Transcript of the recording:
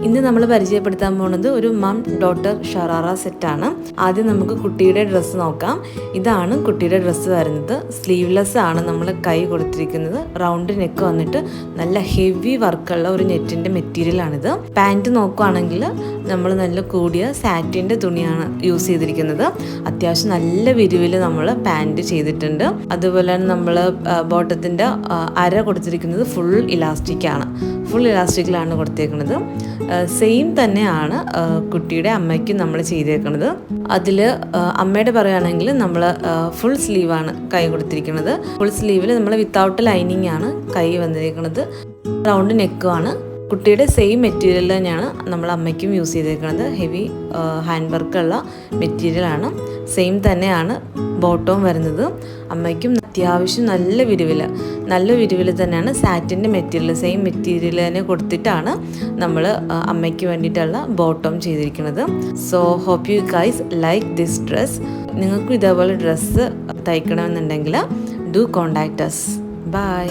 ഇന്ന് നമ്മൾ പരിചയപ്പെടുത്താൻ പോകുന്നത് ഒരു മം ഡോട്ടർ ഷറാറ സെറ്റാണ്. ആദ്യം നമുക്ക് കുട്ടിയുടെ ഡ്രസ്സ് നോക്കാം. ഇതാണ് കുട്ടിയുടെ ഡ്രസ്സ് വരുന്നത്. സ്ലീവ്ലെസ് ആണ് നമ്മൾ കൈ കൊടുത്തിരിക്കുന്നത്. റൗണ്ട് നെക്ക് വന്നിട്ട് നല്ല ഹെവി വർക്കുള്ള ഒരു നെറ്റിൻ്റെ മെറ്റീരിയലാണിത്. പാൻറ്റ് നോക്കുകയാണെങ്കിൽ നമ്മൾ നല്ല കൂടിയ സാറ്റിൻ്റെ തുണിയാണ് യൂസ് ചെയ്തിരിക്കുന്നത്. അത്യാവശ്യം നല്ല വിരിവിൽ നമ്മൾ പാൻറ്റ് ചെയ്തിട്ടുണ്ട്. അതുപോലെ തന്നെ നമ്മൾ ബോട്ടത്തിൻ്റെ അര കൊടുത്തിരിക്കുന്നത് ഫുൾ ഇലാസ്റ്റിക്കിലാണ് കൊടുത്തേക്കുന്നത്. സെയിം തന്നെയാണ് കുട്ടിയുടെ അമ്മയ്ക്ക് നമ്മൾ ചെയ്തേക്കുന്നത്. അതിൽ അമ്മയുടെ പറയുകയാണെങ്കിൽ നമ്മൾ ഫുൾ സ്ലീവാണ് കൈ കൊടുത്തിരിക്കുന്നത്. ഫുൾ സ്ലീവിൽ നമ്മൾ വിത്തൗട്ട് ലൈനിങ് ആണ് കൈ വന്നിരിക്കുന്നത്. റൗണ്ട് നെക്കുമാണ്. കുട്ടിയുടെ സെയിം മെറ്റീരിയൽ തന്നെയാണ് നമ്മൾ അമ്മയ്ക്കും യൂസ് ചെയ്തേക്കുന്നത്. ഹെവി ഹാൻഡ് വർക്കുള്ള മെറ്റീരിയലാണ്. സെയിം തന്നെയാണ് ബോട്ടവും വരുന്നത്. അമ്മയ്ക്കും അത്യാവശ്യം നല്ല വിരിവിൽ തന്നെയാണ് സാറ്റിൻ്റെ മെറ്റീരിയൽ, സെയിം മെറ്റീരിയൽ തന്നെ കൊടുത്തിട്ടാണ് നമ്മൾ അമ്മയ്ക്ക് വേണ്ടിയിട്ടുള്ള ബോട്ടം ചെയ്തിരിക്കുന്നത്. So hope you guys like this dress. നിങ്ങൾക്കും ഇതേപോലെ ഡ്രസ്സ് തയ്ക്കണമെന്നുണ്ടെങ്കിൽ ഡു കോണ്ടാക്ട് അസ്. ബൈ.